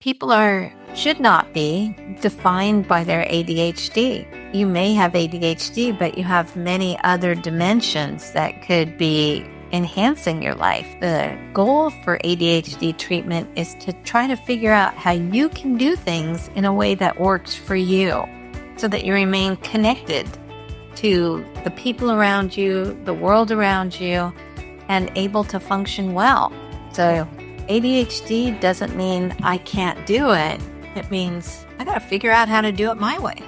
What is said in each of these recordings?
People should not be defined by their ADHD. You may have ADHD, but you have many other dimensions that could be enhancing your life. The goal for ADHD treatment is to try to figure out how you can do things in a way that works for you so that you remain connected to the people around you, the world around you, and able to function well. So ADHD doesn't mean I can't do it. It means I got to figure out how to do it my way.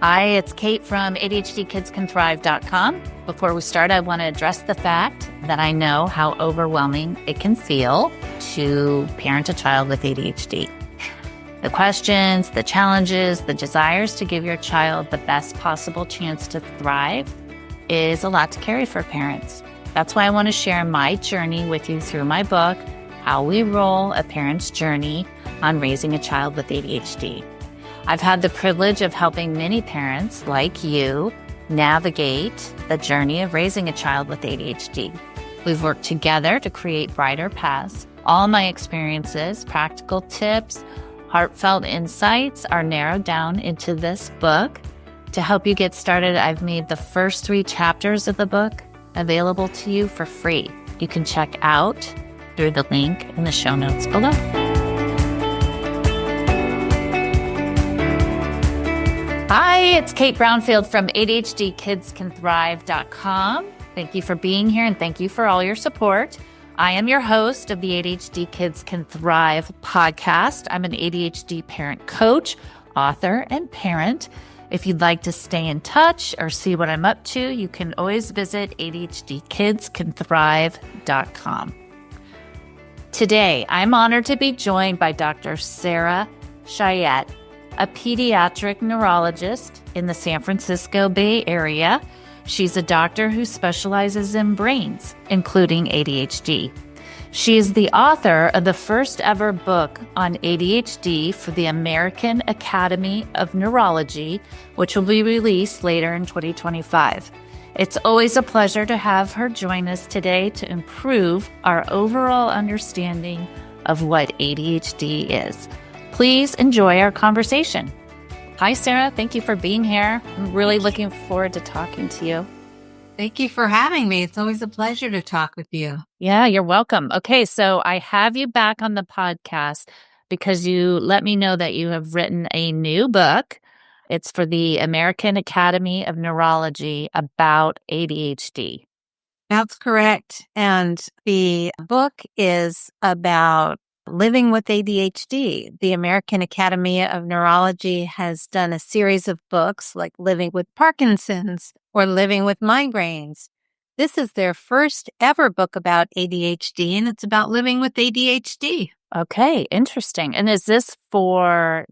Hi, it's Kate from ADHDkidscanthrive.com. Before we start, I want to address the fact that I know how overwhelming it can feel to parent a child with ADHD. The questions, the challenges, the desires to give your child the best possible chance to thrive is a lot to carry for parents. That's why I want to share my journey with you through my book, How We Roll: A Parent's Journey on Raising a Child with ADHD. I've had the privilege of helping many parents like you navigate the journey of raising a child with ADHD. We've worked together to create brighter paths. All my experiences, practical tips, heartfelt insights are narrowed down into this book. To help you get started, I've made the first 3 chapters of the book available to you for free. You can check out through the link in the show notes below. Hi, it's Kate Brownfield from ADHDkidscanthrive.com. Thank you for being here and thank you for all your support. I am your host of the ADHD Kids Can Thrive podcast. I'm an ADHD parent coach, author, and parent. If you'd like to stay in touch or see what I'm up to, you can always visit ADHDkidscanthrive.com. Today, I'm honored to be joined by Dr. Sarah Cheyette, a pediatric neurologist in the San Francisco Bay Area. She's a doctor who specializes in brains, including ADHD. She is the author of the first ever book on ADHD for the American Academy of Neurology, which will be released later in 2025. It's always a pleasure to have her join us today to improve our overall understanding of what ADHD is. Please enjoy our conversation. Hi, Sarah. Thank you for being here. I'm really looking forward to talking to you. Thank you for having me. It's always a pleasure to talk with you. Yeah, you're welcome. Okay, so I have you back on the podcast because you let me know that you have written a new book. It's for the American Academy of Neurology about ADHD. That's correct. And the book is about living with ADHD. The American Academy of Neurology has done a series of books like Living with Parkinson's or Living with Migraines. This is their first ever book about ADHD, and it's about living with ADHD. Okay, interesting. And is this for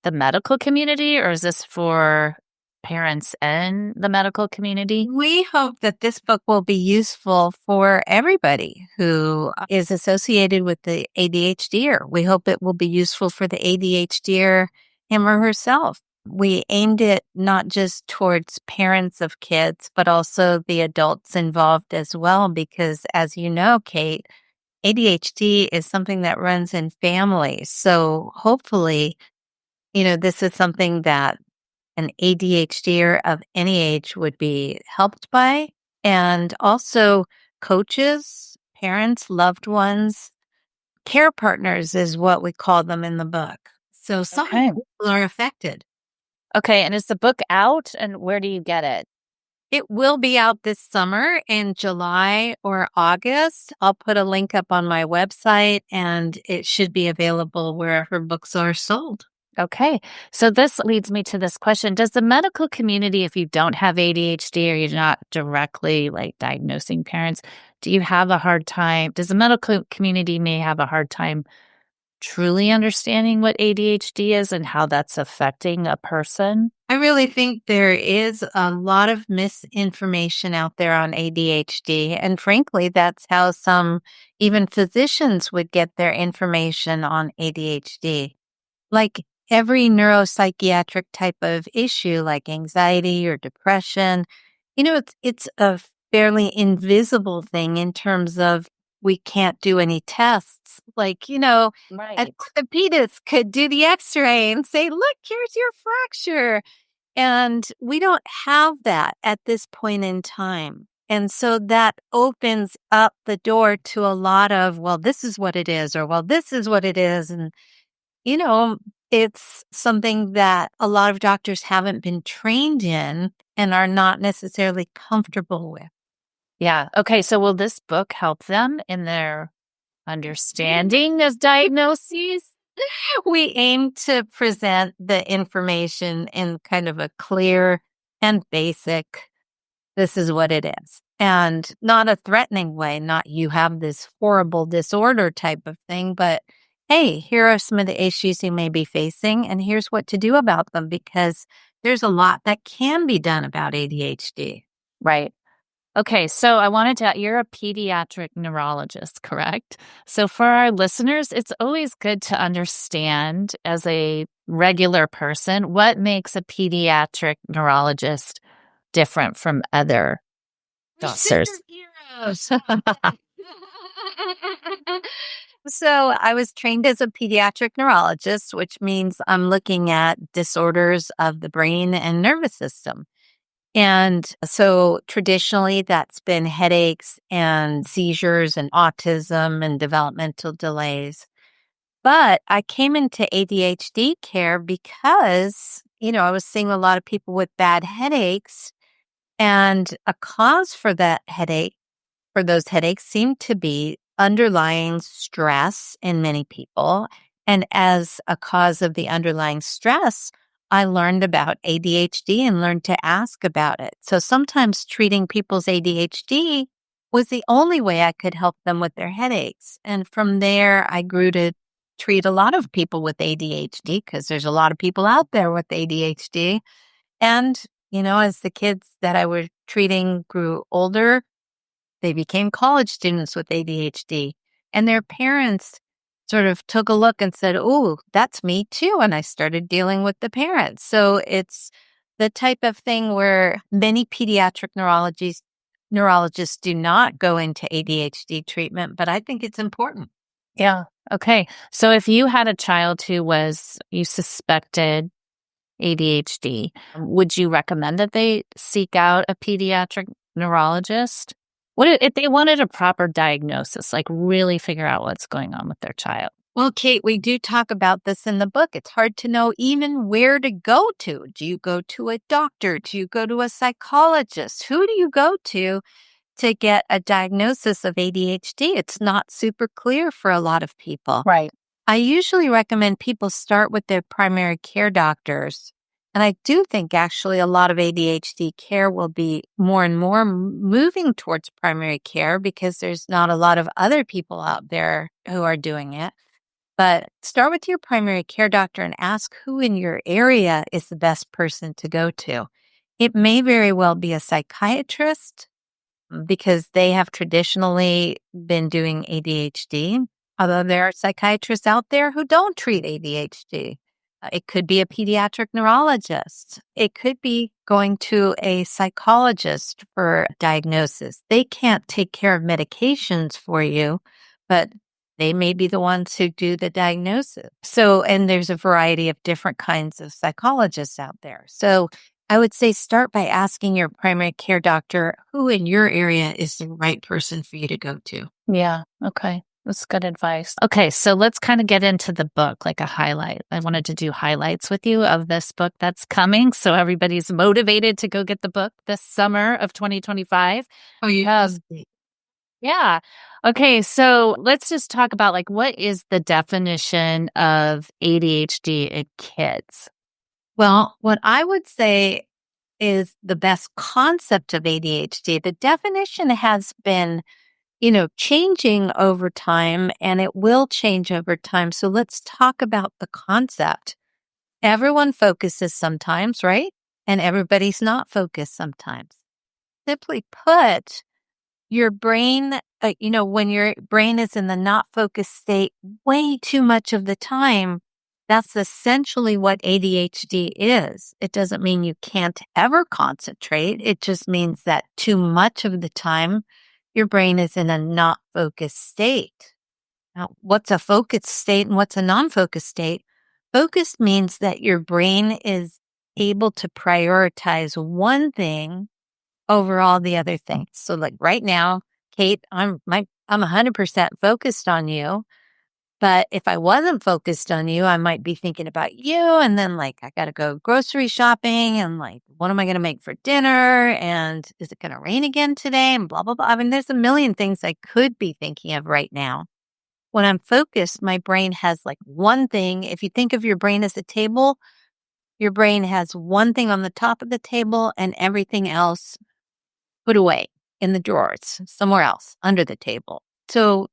the medical community or is this for parents in the medical community? We hope that this book will be useful for everybody who is associated with the ADHDer. We hope it will be useful for the ADHDer, him or herself. We aimed it not just towards parents of kids, but also the adults involved as well, because as you know, Kate, ADHD is something that runs in families. So hopefully, this is something that an ADHDer of any age would be helped by. And also coaches, parents, loved ones, care partners is what we call them in the book. So some people are affected. Okay, and is the book out and where do you get it? It will be out this summer in July or August. I'll put a link up on my website and it should be available wherever books are sold. Okay, so this leads me to this question. Does the medical community, if you don't have ADHD or you're not directly diagnosing parents, do you have a hard time? Does the medical community may have a hard time truly understanding what ADHD is and how that's affecting a person? I really think there is a lot of misinformation out there on ADHD. And frankly, that's how some even physicians would get their information on ADHD. Like every neuropsychiatric type of issue like anxiety or depression, it's a fairly invisible thing in terms of we can't do any tests. Like, an Right. orthopedist could do the x-ray and say, look, here's your fracture. And we don't have that at this point in time. And so that opens up the door to a lot of, well, this is what it is, or well, this is what it is. And, you know, it's something that a lot of doctors haven't been trained in and are not necessarily comfortable with. Yeah. Okay. So will this book help them in their understanding of diagnoses? We aim to present the information in kind of a clear and basic, this is what it is. And not a threatening way, not you have this horrible disorder type of thing, but hey, here are some of the issues you may be facing, and here's what to do about them, because there's a lot that can be done about ADHD. Right. Okay, so I wanted to, you're a pediatric neurologist, correct? So for our listeners, it's always good to understand as a regular person what makes a pediatric neurologist different from other doctors. Superheroes. So I was trained as a pediatric neurologist, which means I'm looking at disorders of the brain and nervous system. And so traditionally, that's been headaches and seizures and autism and developmental delays. But I came into ADHD care because, I was seeing a lot of people with bad headaches, and a cause for those headaches seemed to be underlying stress in many people. And as a cause of the underlying stress, I learned about ADHD and learned to ask about it. So sometimes treating people's ADHD was the only way I could help them with their headaches. And from there, I grew to treat a lot of people with ADHD because there's a lot of people out there with ADHD. And, as the kids that I was treating grew older, they became college students with ADHD, and their parents sort of took a look and said, "Oh, that's me too." And I started dealing with the parents. So it's the type of thing where many pediatric neurologists do not go into ADHD treatment, but I think it's important. Yeah. Okay. So if you had a child you suspected ADHD, would you recommend that they seek out a pediatric neurologist? What if they wanted a proper diagnosis, like really figure out what's going on with their child? Well, Kate, we do talk about this in the book. It's hard to know even where to go to. Do you go to a doctor? Do you go to a psychologist? Who do you go to get a diagnosis of ADHD? It's not super clear for a lot of people. Right. I usually recommend people start with their primary care doctors. And I do think actually a lot of ADHD care will be more and more moving towards primary care because there's not a lot of other people out there who are doing it. But start with your primary care doctor and ask who in your area is the best person to go to. It may very well be a psychiatrist because they have traditionally been doing ADHD. Although there are psychiatrists out there who don't treat ADHD. It could be a pediatric neurologist. It could be going to a psychologist for diagnosis. They can't take care of medications for you, but they may be the ones who do the diagnosis. So, and there's a variety of different kinds of psychologists out there. So I would say start by asking your primary care doctor who in your area is the right person for you to go to. Yeah. Okay. That's good advice. Okay, so let's kind of get into the book, like a highlight. I wanted to do highlights with you of this book that's coming, so everybody's motivated to go get the book this summer of 2025. Oh, you have. Yeah. Okay, so let's just talk about what is the definition of ADHD in kids? Well, what I would say is the best concept of ADHD. The definition has been changing over time, and it will change over time. So let's talk about the concept. Everyone focuses sometimes, right? And everybody's not focused sometimes. Simply put, your brain, when your brain is in the not focused state way too much of the time, that's essentially what ADHD is. It doesn't mean you can't ever concentrate. It just means that too much of the time, your brain is in a not focused state. Now, what's a focused state and what's a non-focused state? Focused means that your brain is able to prioritize one thing over all the other things. So like right now, Kate, I'm 100% focused on you. But if I wasn't focused on you, I might be thinking about you. And then like, I got to go grocery shopping and like, what am I going to make for dinner? And is it going to rain again today? And blah, blah, blah. I mean, there's a million things I could be thinking of right now. When I'm focused, my brain has like one thing. If you think of your brain as a table, your brain has one thing on the top of the table and everything else put away in the drawers, somewhere else under the table. So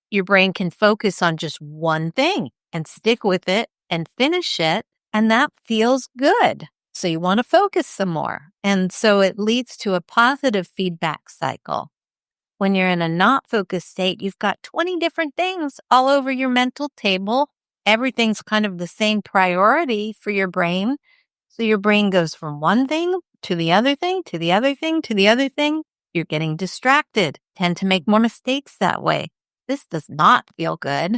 your brain can focus on just one thing and stick with it and finish it. And that feels good. So you want to focus some more. And so it leads to a positive feedback cycle. When you're in a not focused state, you've got 20 different things all over your mental table. Everything's kind of the same priority for your brain. So your brain goes from one thing to the other thing, to the other thing, to the other thing. You're getting distracted, tend to make more mistakes that way. This does not feel good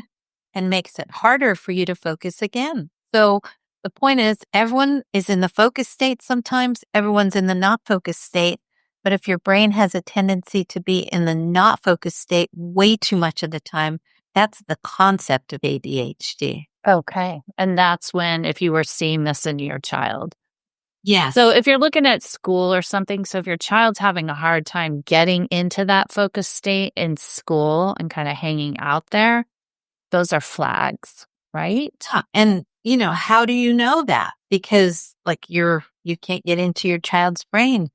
and makes it harder for you to focus again. So the point is, everyone is in the focused state sometimes, everyone's in the not focused state. But if your brain has a tendency to be in the not focused state way too much of the time, that's the concept of ADHD. Okay. And that's when, if you were seeing this in your child. Yes. So if you're looking at school or something, so if your child's having a hard time getting into that focused state in school and kind of hanging out there, those are flags, right? And, how do you know that? Because like you can't get into your child's brain.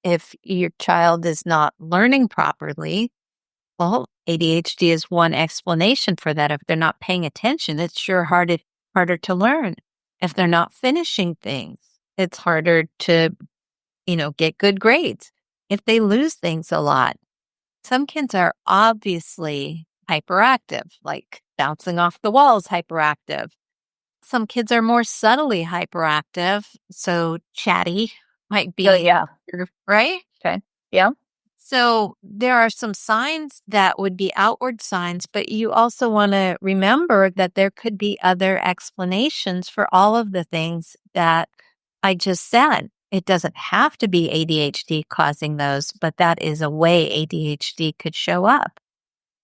If your child is not learning properly, well, ADHD is one explanation for that. If they're not paying attention, it's sure harder to learn. If they're not finishing things, it's harder to, get good grades. If they lose things a lot, some kids are obviously hyperactive, like bouncing off the walls, hyperactive. Some kids are more subtly hyperactive, so chatty might be, yeah. right? Okay. Yeah. So there are some signs that would be outward signs, but you also want to remember that there could be other explanations for all of the things that I just said. It doesn't have to be ADHD causing those, but that is a way ADHD could show up.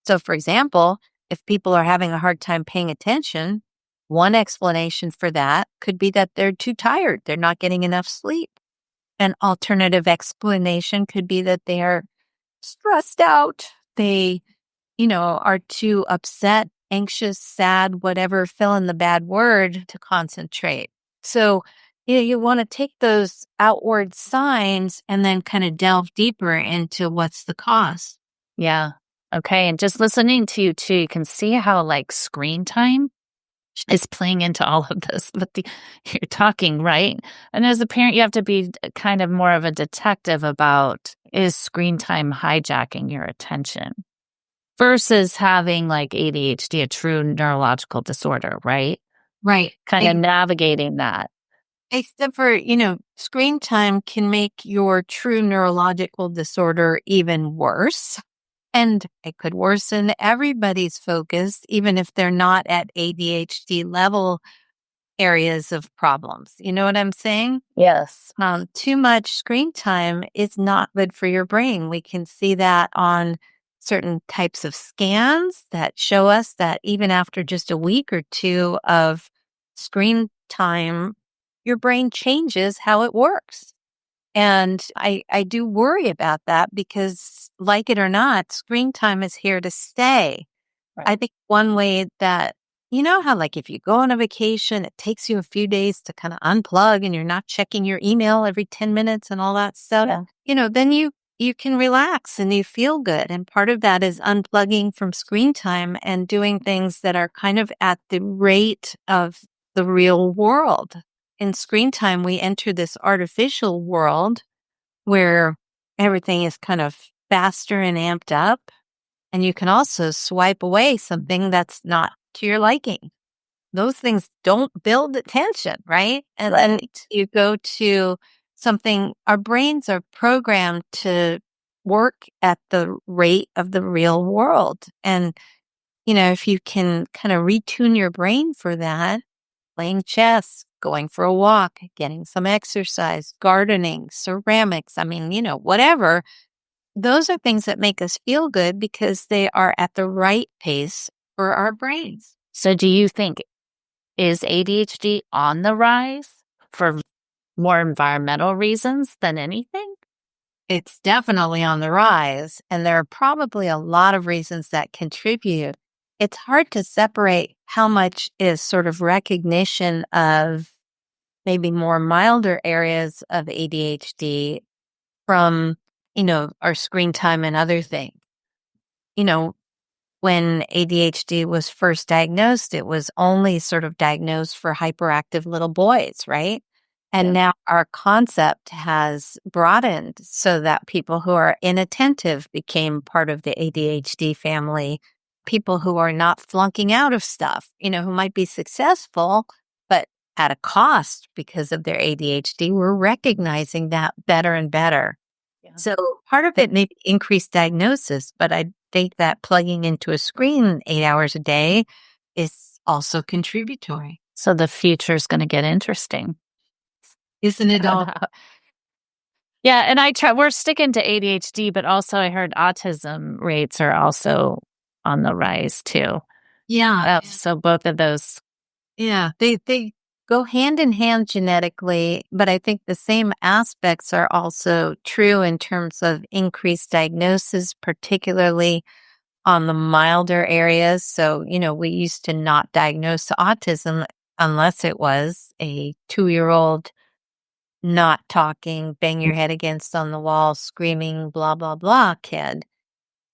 So for example, if people are having a hard time paying attention, one explanation for that could be that they're too tired. They're not getting enough sleep. An alternative explanation could be that they are stressed out. They, are too upset, anxious, sad, whatever, fill in the bad word to concentrate. So, you want to take those outward signs and then kind of delve deeper into what's the cause. Yeah. Okay. And just listening to you too, you can see how like screen time is playing into all of this, but you're talking, right? And as a parent, you have to be kind of more of a detective about, is screen time hijacking your attention versus having like ADHD, a true neurological disorder, right? Right. Kind of navigating that. Except for, screen time can make your true neurological disorder even worse. And it could worsen everybody's focus, even if they're not at ADHD level areas of problems. You know what I'm saying? Yes. Too much screen time is not good for your brain. We can see that on certain types of scans that show us that even after just a week or two of screen time, your brain changes how it works. And I do worry about that because, like it or not, screen time is here to stay. Right. I think one way that, how like if you go on a vacation, it takes you a few days to kind of unplug and you're not checking your email every 10 minutes and all that stuff, then you can relax and you feel good. And part of that is unplugging from screen time and doing things that are kind of at the rate of the real world. In screen time, we enter this artificial world where everything is kind of faster and amped up. And you can also swipe away something that's not to your liking. Those things don't build attention, right? And then you go to something, our brains are programmed to work at the rate of the real world. And, if you can kind of retune your brain for that, playing chess, going for a walk, getting some exercise, gardening, ceramics, whatever, those are things that make us feel good because they are at the right pace for our brains. So do you think, is ADHD on the rise for more environmental reasons than anything? It's definitely on the rise, and there are probably a lot of reasons that contribute. It's hard to separate how much is sort of recognition of maybe more milder areas of ADHD from, our screen time and other things. When ADHD was first diagnosed, it was only sort of diagnosed for hyperactive little boys, right? And now our concept has broadened so that people who are inattentive became part of the ADHD family. People who are not flunking out of stuff, who might be successful, but at a cost because of their ADHD, we're recognizing that better and better. Yeah. So part of it may be increased diagnosis, but I think that plugging into a screen 8 hours a day is also contributory. So the future is going to get interesting. Isn't it all? Yeah, and we're sticking to ADHD, but also I heard autism rates are also on the rise too. Yeah. So both of those. Yeah, they go hand in hand genetically, but I think the same aspects are also true in terms of increased diagnosis, particularly on the milder areas. So, we used to not diagnose autism unless it was a 2-year-old not talking, bang your head against on the wall, screaming, blah, blah, blah kid.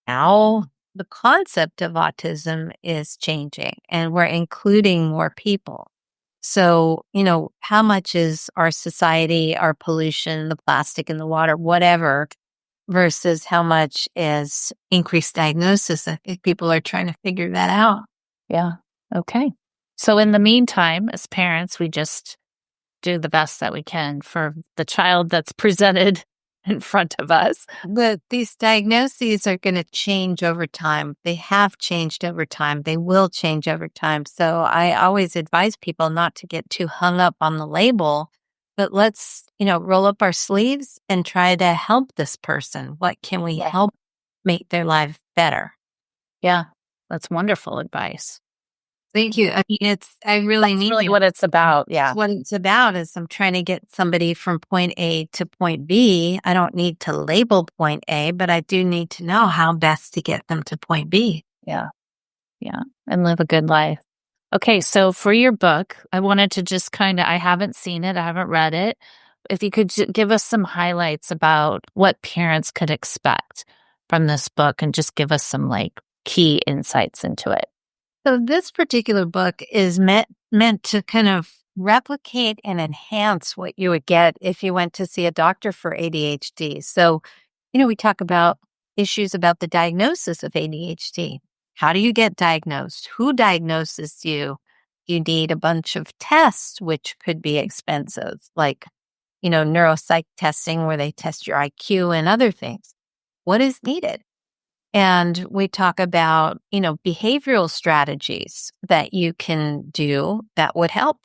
Now the concept of autism is changing and we're including more people. So, how much is our society, our pollution, the plastic in the water, whatever, versus how much is increased diagnosis? I think people are trying to figure that out. Yeah. Okay. So in the meantime, as parents, we just do the best that we can for the child that's presented in front of us. But these diagnoses are going to change over time. They have changed over time. They will change over time. So I always advise people not to get too hung up on the label, but let's, roll up our sleeves and try to help this person. What can we help make their life better? Yeah, that's wonderful advice. Thank you. I really need really what it's about. Yeah. What it's about is I'm trying to get somebody from point A to point B. I don't need to label point A, but I do need to know how best to get them to point B. Yeah. Yeah. And live a good life. Okay. So for your book, I wanted to just I haven't seen it. I haven't read it. If you could give us some highlights about what parents could expect from this book and just give us some key insights into it. So this particular book is meant to kind of replicate and enhance what you would get if you went to see a doctor for ADHD. So, we talk about issues about the diagnosis of ADHD. How do you get diagnosed? Who diagnoses you? You need a bunch of tests, which could be expensive, like, neuropsych testing where they test your IQ and other things. What is needed? And we talk about, behavioral strategies that you can do that would help.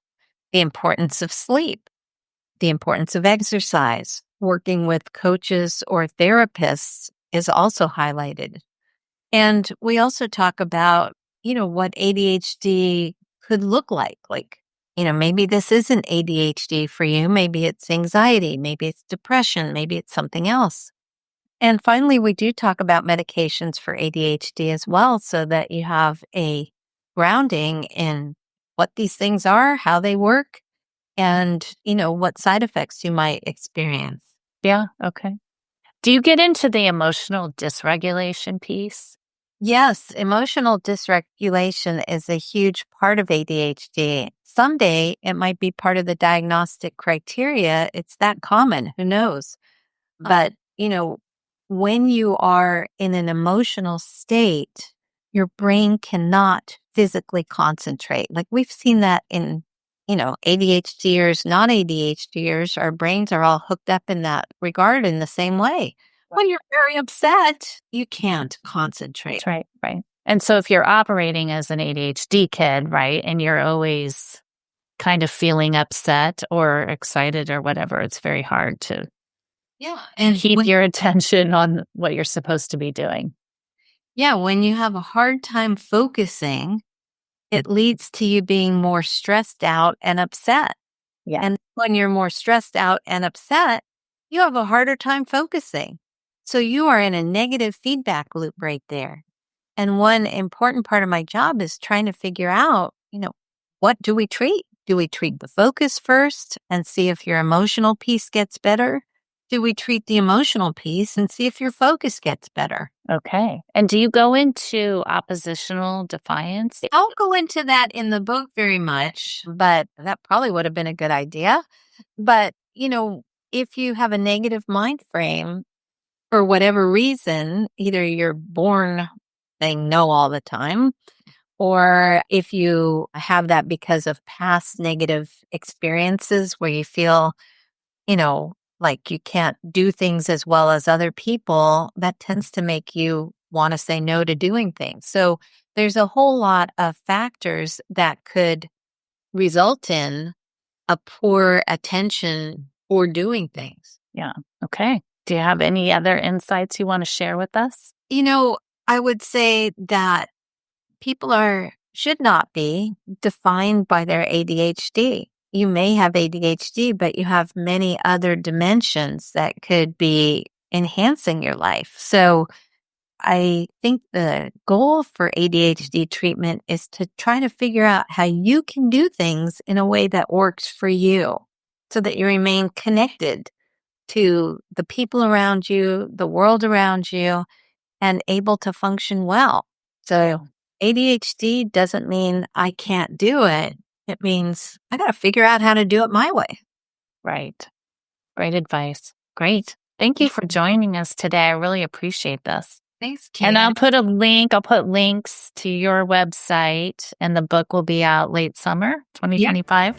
The importance of sleep, the importance of exercise, working with coaches or therapists is also highlighted. And we also talk about, what ADHD could look like. Maybe this isn't ADHD for you. Maybe it's anxiety. Maybe it's depression. Maybe it's something else. And finally, we do talk about medications for ADHD as well, so that you have a grounding in what these things are, how they work, and, what side effects you might experience. Yeah. Okay. Do you get into the emotional dysregulation piece? Yes, emotional dysregulation is a huge part of ADHD. Someday it might be part of the diagnostic criteria. It's that common. Who knows? But, when you are in an emotional state, your brain cannot physically concentrate. We've seen that in, ADHDers, non-ADHDers, our brains are all hooked up in that regard in the same way. When you're very upset, you can't concentrate. That's right. Right. And so if you're operating as an ADHD kid, right, and you're always kind of feeling upset or excited or whatever, it's very hard to And keep your attention on what you're supposed to be doing. when you have a hard time focusing, it leads to you being more stressed out and upset. Yeah. And when you're more stressed out and upset, you have a harder time focusing. So you are in a negative feedback loop right there. And one important part of my job is trying to figure out, what do we treat? Do we treat the focus first and see if your emotional piece gets better? Do we treat the emotional piece and see if your focus gets better? Okay. And do you go into oppositional defiance? I'll go into that in the book very much, but that probably would have been a good idea. But, if you have a negative mind frame for whatever reason, either you're born saying no all the time, or if you have that because of past negative experiences where you feel, like you can't do things as well as other people, that tends to make you want to say no to doing things. So there's a whole lot of factors that could result in a poor attention or doing things. Yeah. Okay. Do you have any other insights you want to share with us? I would say that people should not be defined by their ADHD. You may have ADHD, but you have many other dimensions that could be enhancing your life. So I think the goal for ADHD treatment is to try to figure out how you can do things in a way that works for you so that you remain connected to the people around you, the world around you, and able to function well. So ADHD doesn't mean I can't do it. It means I got to figure out how to do it my way. Right. Great advice. Great. Thank you for joining us today. I really appreciate this. Thanks, Kate. And I'll put links to your website, and the book will be out late summer 2025.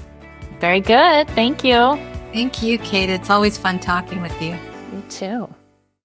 Very good. Thank you. Thank you, Kate. It's always fun talking with you. You too.